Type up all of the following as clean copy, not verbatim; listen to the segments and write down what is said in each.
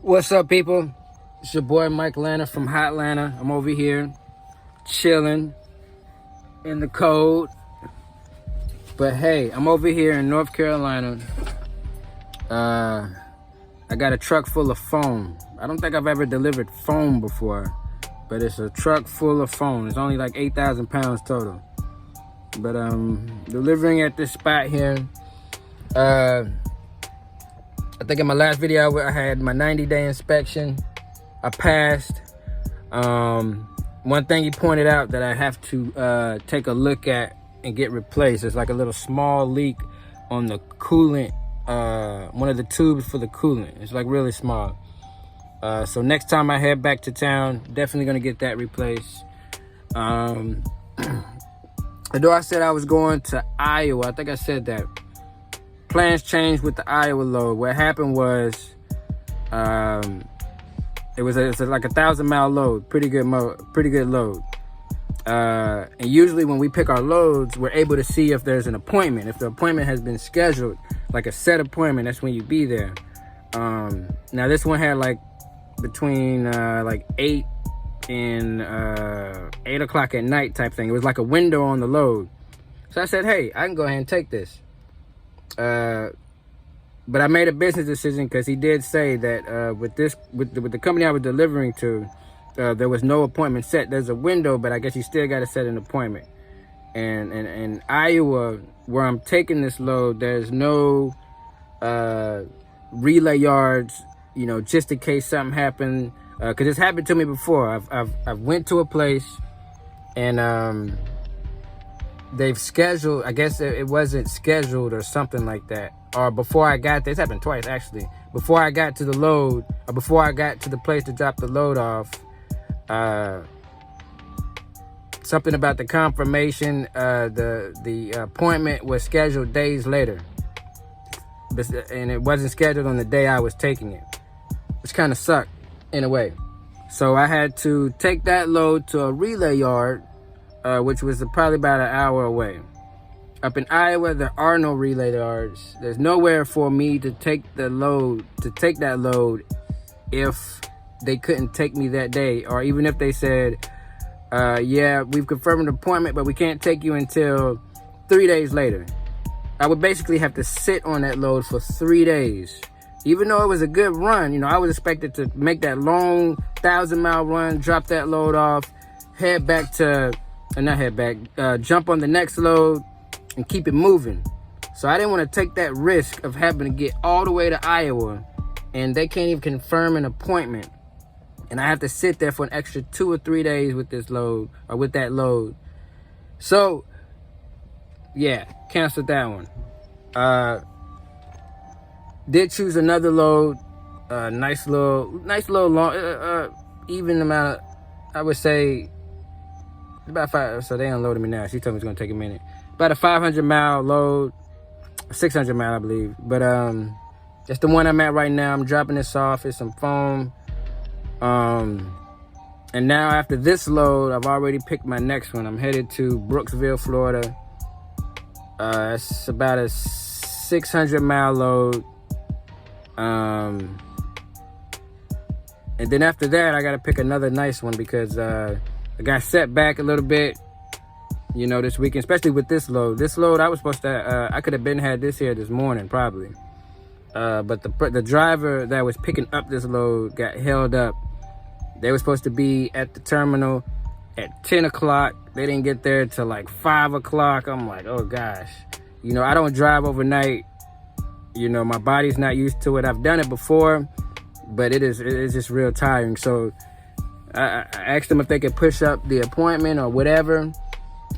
What's up, people? It's your boy Mike Lana from Hot Lana. I'm over here chilling in the cold. But hey, I'm over here in North Carolina. I got a truck full of foam. I don't think I've ever delivered foam before, but it's a truck full of foam. It's only like 8,000 pounds total. But delivering at this spot here. I think in my last video I had my 90-day inspection. I passed. One thing he pointed out that I have to take a look at and get replaced. It's like a little small leak on the coolant, one of the tubes for the coolant. It's like really small. So next time I head back to town, definitely gonna get that replaced. Although I said I was going to Iowa, I think I said that. Plans changed with the Iowa load. What happened was, it's like 1,000-mile load, pretty good load. And usually when we pick our loads, we're able to see if there's an appointment. If the appointment has been scheduled, like a set appointment, that's when you be there. Now this one had like between like 8 and 8 o'clock at night type thing. It was like a window on the load. So I said, hey, I can go ahead and take this. But I made a business decision because he did say that with the company I was delivering to, there was no appointment set. There's a window, but I guess you still got to set an appointment. And in Iowa, where I'm taking this load, there's no relay yards, you know, just in case something happened. Because it's happened to me before. I've went to a place and they've scheduled, I guess it wasn't scheduled or something like that. Or before I got there, it's happened twice actually. Before I got to the load, or before I got to the place to drop the load off, something about the confirmation, the appointment was scheduled days later. And it wasn't scheduled on the day I was taking it, which kind of sucked in a way. So I had to take that load to a relay yard, which was probably about an hour away. Up in Iowa, there are no relay yards. There's nowhere for me to take that load if they couldn't take me that day, or even if they said, yeah, we've confirmed an appointment, but we can't take you until 3 days later. I would basically have to sit on that load for 3 days. Even though it was a good run, you know, I was expected to make that long 1,000-mile run, drop that load off, jump on the next load and keep it moving. So I didn't want to take that risk of having to get all the way to Iowa and they can't even confirm an appointment. And I have to sit there for an extra 2 or 3 days with this load, or with that load. So yeah, canceled that one. Did choose another load, nice little long, even amount of, I would say, about 5, so they unloaded me now. She told me it's gonna take a minute. About a 500-mile load, 600-mile, I believe. But that's the one I'm at right now. I'm dropping this off. It's some foam. And now after this load, I've already picked my next one. I'm headed to Brooksville, Florida. It's about a 600-mile load. And then after that, I gotta pick another nice one because I got set back a little bit, you know, this weekend, especially with this load. This load, I was supposed to, I could have had this here this morning, probably. But the driver that was picking up this load got held up. They were supposed to be at the terminal at 10 o'clock. They didn't get there till like 5 o'clock. I'm like, oh gosh. You know, I don't drive overnight. You know, my body's not used to it. I've done it before, but it is just real tiring. So I asked them if they could push up the appointment or whatever.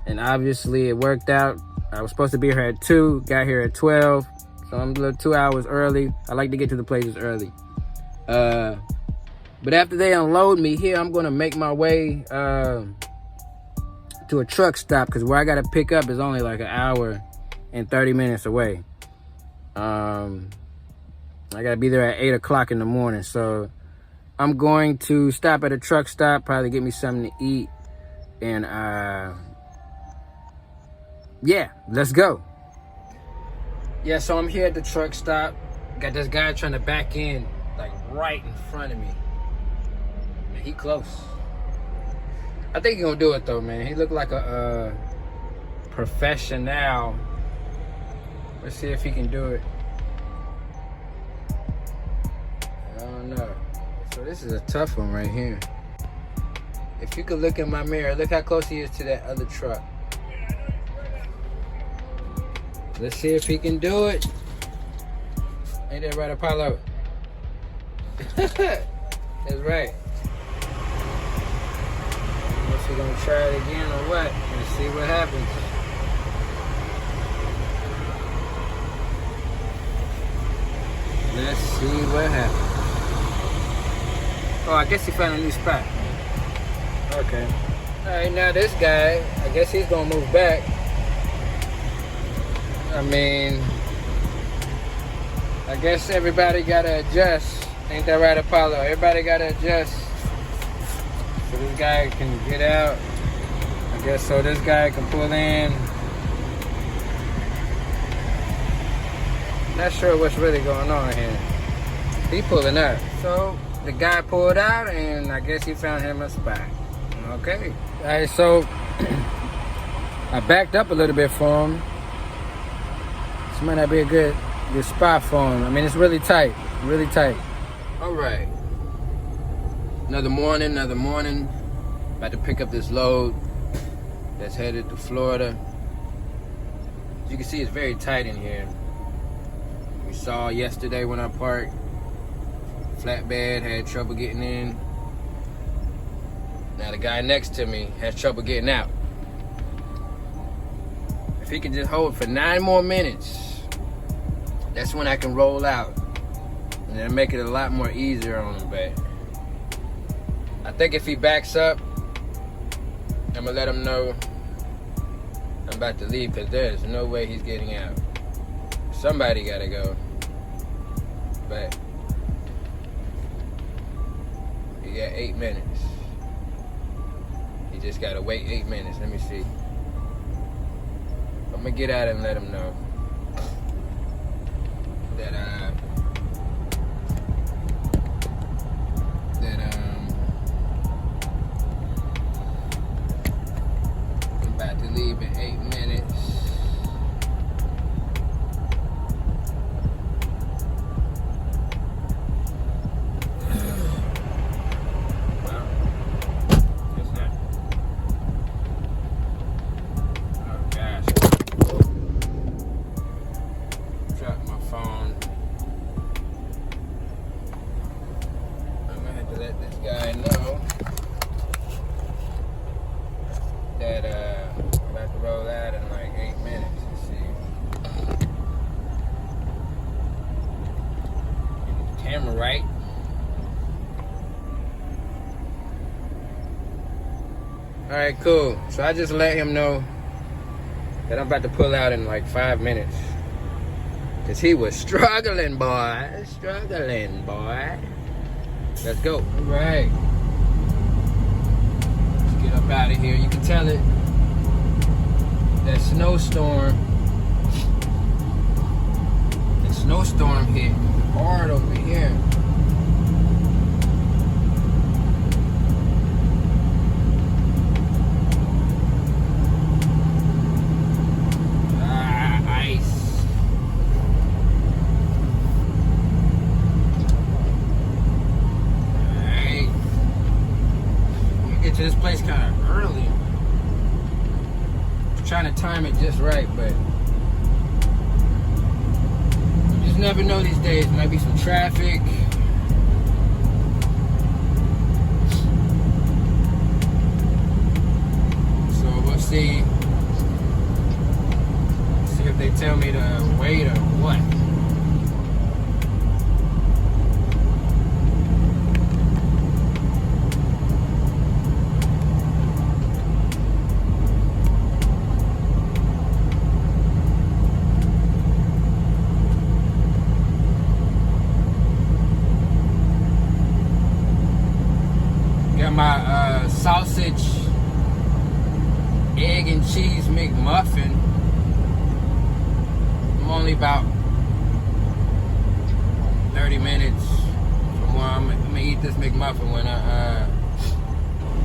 And obviously it worked out. I was supposed to be here at 2, got here at 12. So I'm a little 2 hours early. I like to get to the places early. But after they unload me here, I'm gonna make my way to a truck stop, because where I gotta pick up is only like an hour and 30 minutes away. I gotta be there at 8 o'clock in the morning. So I'm going to stop at a truck stop, probably get me something to eat. And yeah, let's go. Yeah, so I'm here at the truck stop. Got this guy trying to back in like right in front of me. Man, he close. I think he gonna do it though, man. He looked like a professional. Let's see if he can do it. I don't know. So this is a tough one right here. If you could look in my mirror, look how close he is to that other truck. Let's see if he can do it. Ain't that right, Apollo? That's right. Unless we're gonna try it again or what? Let's see what happens. Let's see what happens. Oh, I guess he found a new spot. Okay. Alright, now this guy, I guess he's gonna move back. I mean, I guess everybody gotta adjust. Ain't that right, Apollo? Everybody gotta adjust. So this guy can get out. I guess so this guy can pull in. Not sure what's really going on here. He pulling out. So the guy pulled out and I guess he found him a spot. Okay. Alright, so I backed up a little bit for him. This might not be a good spot for him. I mean, it's really tight. Really tight. Alright. Another morning. About to pick up this load that's headed to Florida. As you can see, it's very tight in here. We saw yesterday when I parked. Flatbed had trouble getting in. Now the guy next to me has trouble getting out. If he can just hold for 9 more minutes, that's when I can roll out. And it'll make it a lot more easier on him, but I think if he backs up, I'm gonna let him know I'm about to leave because there's no way he's getting out. Somebody gotta go. But you got 8 minutes. You just gotta wait 8 minutes. Let me see. I'm gonna get out and let him know that I'm about to leave in 8 minutes. Right. Alright, cool. So I just let him know that I'm about to pull out in like 5 minutes. Cause he was struggling, boy. Struggling, boy. Let's go. Alright. Let's get up out of here. You can tell it. That snowstorm. The snowstorm hit hard over here. Ice. Alright. I'm gonna get to this place kind of early. I'm trying to time it just right, but never know these days. Might be some traffic. So we'll see. See if they tell me to wait or what. My sausage, egg and cheese McMuffin. I'm only about 30 minutes from Well, I'm gonna eat this McMuffin when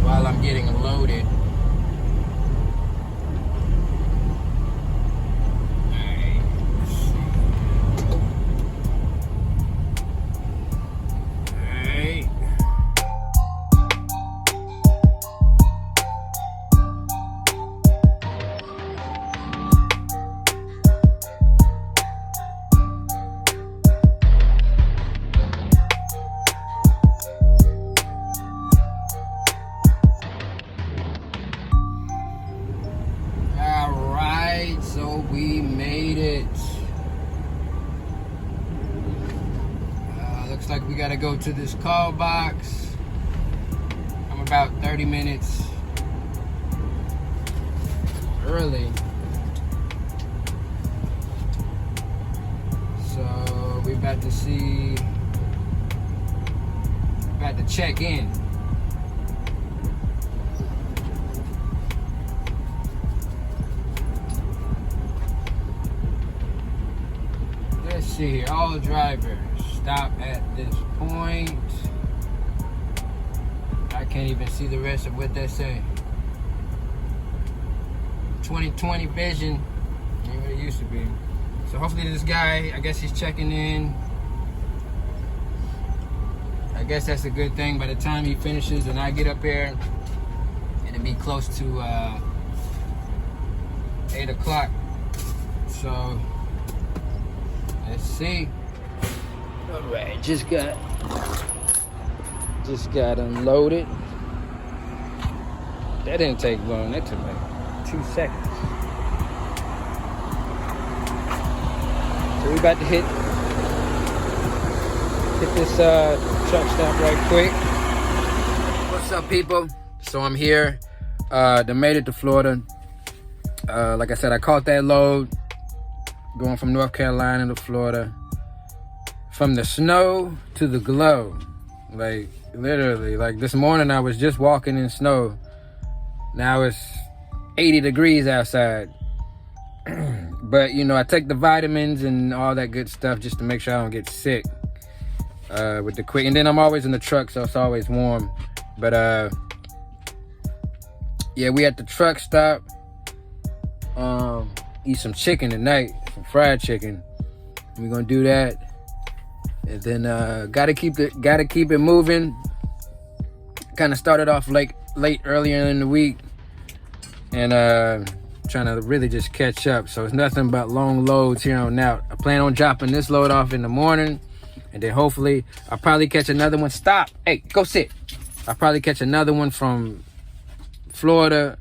while I'm getting loaded. So we made it. Looks like we gotta go to this call box. I'm about 30 minutes early. So we about to see, about to check in. Let's see here, all drivers stop at this point. I can't even see the rest of what they say. 20/20 vision, ain't what it used to be. So hopefully this guy, I guess he's checking in. I guess that's a good thing. By the time he finishes and I get up here, it'll be close to 8 o'clock. So let's see. All right, just got unloaded. That didn't take long. That took like 2 seconds. So we about to hit this truck stop right quick. What's up, people? So I'm here. They made it to Florida. Like I said, I caught that load going from North Carolina to Florida. From the snow to the glow. Like, literally. Like, this morning I was just walking in snow. Now it's 80 degrees outside. But, you know, I take the vitamins and all that good stuff just to make sure I don't get sick. With the quick. And then I'm always in the truck, so it's always warm. But, yeah, we at the truck stop. Eat some chicken tonight. Some fried chicken. We're gonna do that. And then gotta keep it moving. Kind of started off late earlier in the week, and trying to really just catch up. So it's nothing but long loads here on out. I plan on dropping this load off in the morning, and then hopefully I'll probably catch another one. Stop! Hey, go sit. I'll probably catch another one from Florida.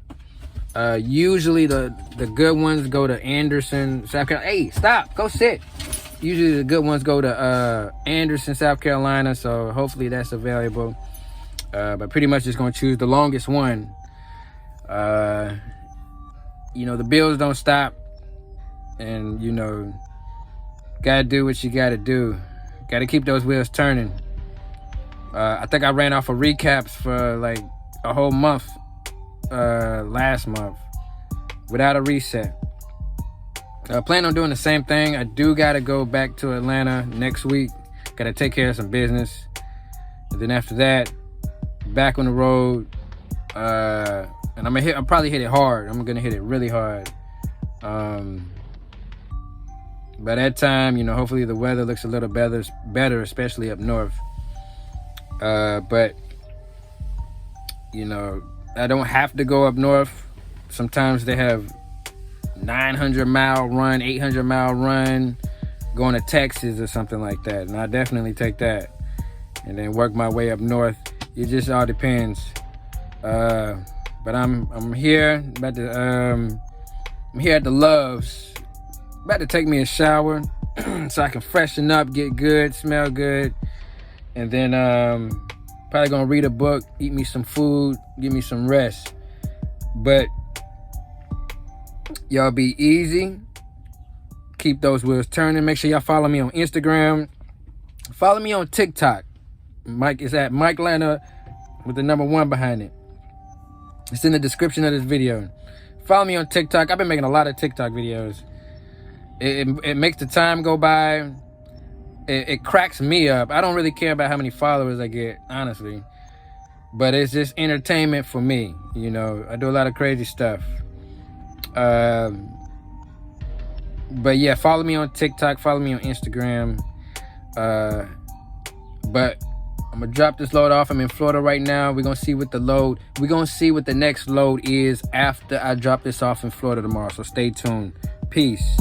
Usually the good ones go to Anderson, South Carolina. Hey, stop! Go sit. Usually the good ones go to Anderson, South Carolina, so hopefully that's available. But pretty much just gonna choose the longest one. You know, the bills don't stop, and you know, gotta do what you gotta do. Gotta keep those wheels turning. I think I ran off of recaps for like a whole month last month without a reset. I plan on doing the same thing. I do gotta go back to Atlanta next week. Gotta take care of some business. And then after that, back on the road. And I'll probably hit it hard. I'm gonna hit it really hard. By that time, you know, hopefully the weather looks a little better, especially up north. But you know, I don't have to go up north. Sometimes they have 900-mile run, 800-mile run, going to Texas or something like that. And I definitely take that and then work my way up north. It just all depends. But I'm here, about to I'm here at the Loves. About to take me a shower so I can freshen up, get good, smell good, and then probably gonna read a book, eat me some food, give me some rest. But y'all be easy. Keep those wheels turning. Make sure y'all follow me on Instagram. Follow me on TikTok. Mike is at Mike Lana with the number 1 behind it. It's in the description of this video. Follow me on TikTok. I've been making a lot of TikTok videos. It makes the time go by. it cracks me up. I don't really care about how many followers I get, honestly. But it's just entertainment for me. You know, I do a lot of crazy stuff. But yeah, follow me on TikTok, follow me on Instagram. But I'm gonna drop this load off. I'm in Florida right now. We're gonna see what the next load is after I drop this off in Florida tomorrow. So stay tuned. Peace.